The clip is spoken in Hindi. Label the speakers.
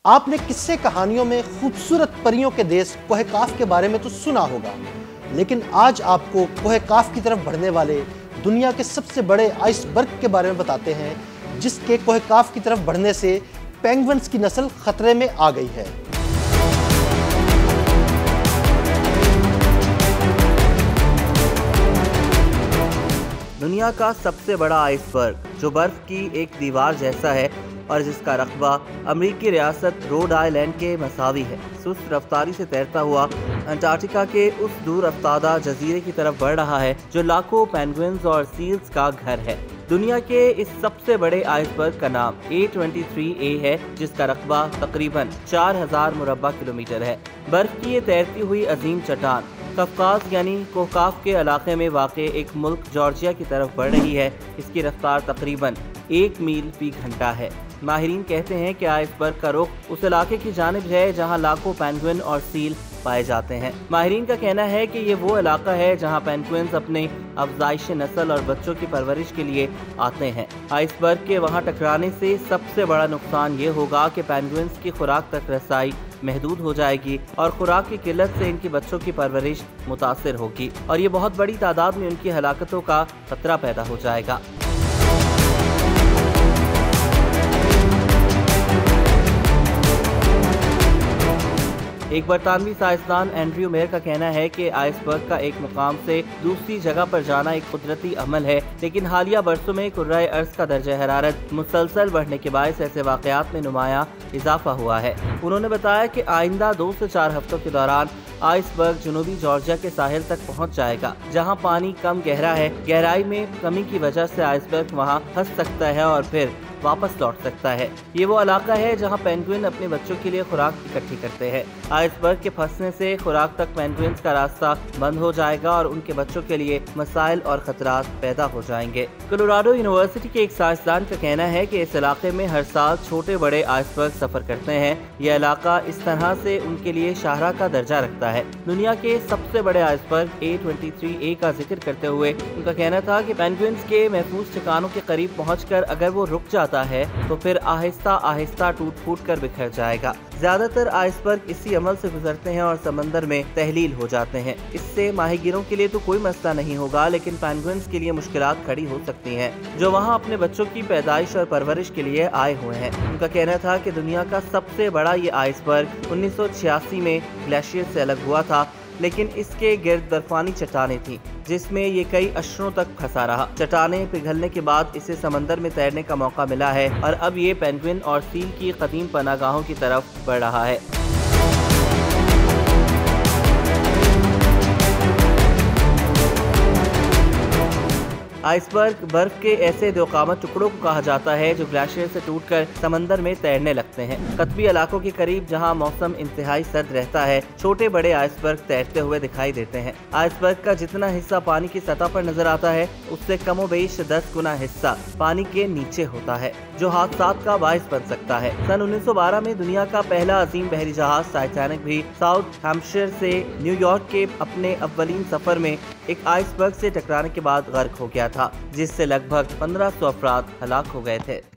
Speaker 1: आपने किस्से कहानियों में खूबसूरत परियों के देश कोह काफ के बारे में तो सुना होगा, लेकिन आज आपको कोह काफ की तरफ बढ़ने वाले दुनिया के सबसे बड़े आइसबर्ग के बारे में बताते हैं, जिसके कोह काफ की तरफ बढ़ने से पेंगुइन्स की नस्ल खतरे में आ गई है।
Speaker 2: दुनिया का सबसे बड़ा आइसबर्ग, जो बर्फ की एक दीवार जैसा है और जिसका रकबा अमेरिकी रियासत रोड आइलैंड के मसावी है, सुस्त रफ्तारी से तैरता हुआ अंटार्कटिका के उस दूर अफ्तादा जजीरे की तरफ बढ़ रहा है जो लाखों पेंगुइन्स और सील्स का घर है। दुनिया के इस सबसे बड़े आइसबर्ग का नाम A23A है, जिसका रकबा तकरीबन 4000 मुरब्बा किलोमीटर है। बर्फ की ये तैरती हुई अजीम चट्टान कफकाज यानी कोहकाफ के इलाके में वाक़ एक मुल्क जॉर्जिया की तरफ बढ़ रही है। इसकी रफ्तार तकरीबन 1 मील फी घंटा है। माहिरीन कहते हैं कि आइसबर्ग का रुख उस इलाके की जानिब है जहां लाखों पेंगुइन और सील पाए जाते हैं। माहिरीन का कहना है कि ये वो इलाका है जहां पेंगुइन्स अपने अफजाइश नस्ल और बच्चों की परवरिश के लिए आते हैं। आइसबर्ग के वहां टकराने से सबसे बड़ा नुकसान ये होगा कि पेंगुइन्स की खुराक तक रसाई महदूद हो जाएगी और खुराक की किल्लत से इनके बच्चों की परवरिश मुतासिर होगी और ये बहुत बड़ी तादाद में उनकी हलाकतों का खतरा पैदा हो जाएगा। एक बरतानवी साइंसदान एंड्रयू मेयर का कहना है कि आइसबर्ग का एक मुकाम से दूसरी जगह पर जाना एक कुदरती अमल है, लेकिन हालिया बरसों में कुर्राए अर्ज का दर्जा हरारत मुसलसल बढ़ने के बायस ऐसे वाकयात में नुमाया इजाफा हुआ है। उन्होंने बताया कि आइंदा 2 से 4 हफ्तों के दौरान आइसबर्ग जनूबी जॉर्जिया के साहिल तक पहुंच जाएगा, जहां पानी कम गहरा है। गहराई में कमी की वजह से आइसबर्ग वहां फंस सकता है और फिर वापस लौट सकता है। ये वो इलाका है जहां पेंगुइन अपने बच्चों के लिए खुराक इकट्ठी करते हैं। आइसबर्ग के फंसने से खुराक तक पेंगुइन्स का रास्ता बंद हो जाएगा और उनके बच्चों के लिए मसाइल और खतरात पैदा हो जाएंगे। कोलोराडो यूनिवर्सिटी के एक साइंसदान का कहना है कि इस इलाके में हर साल छोटे बड़े आइसबर्ग सफर करते हैं। यह इलाका इस तरह से उनके लिए शाहरा का दर्जा रखता है। दुनिया के सबसे बड़े आइसबर्ग A23A का जिक्र करते हुए उनका कहना था कि पेंगुइन्स के महफूज ठिकानों के करीब पहुंचकर अगर वो रुक जाता है तो फिर आहिस्ता आहिस्ता टूट फूट कर बिखर जाएगा। ज्यादातर आइसबर्ग इसी अमल से गुजरते हैं और समंदर में तहलील हो जाते हैं। इससे माहीगीरों के लिए तो कोई मसला नहीं होगा, लेकिन पेंगुइन्स के लिए मुश्किलात खड़ी हो सकती हैं, जो वहां अपने बच्चों की पैदाइश और परवरिश के लिए आए हुए हैं। उनका कहना था कि दुनिया का सबसे बड़ा ये आइसबर्ग 1986 में ग्लेशियर से अलग हुआ था, लेकिन इसके गिर्द बर्फानी चट्टानें थीं, जिसमें ये कई अशरों तक फंसा रहा। चट्टानें पिघलने के बाद इसे समंदर में तैरने का मौका मिला है और अब ये पेंगुइन और सील की कदीम पनागाहों की तरफ बढ़ रहा है। आइसबर्ग बर्फ के ऐसे दोकामत टुकड़ों को कहा जाता है जो ग्लेशियर से टूटकर समंदर में तैरने लगते हैं। कतबी इलाकों के करीब जहां मौसम इंतहाई सर्द रहता है, छोटे बड़े आइसबर्ग तैरते हुए दिखाई देते हैं। आइसबर्ग का जितना हिस्सा पानी की सतह पर नजर आता है, उससे कमोबेश 10 गुना हिस्सा पानी के नीचे होता है, जो हादसात का बायस बन सकता है। सन 1912 में दुनिया का पहला अजीम बहरी जहाज टाइटैनिक भी साउथ हैम्पशायर से न्यूयॉर्क के अपने अव्वलीन सफर में एक आइसबर्ग से टकराने के बाद गर्क हो गया था, जिससे लगभग 1500 अफराद हलाक हो गए थे।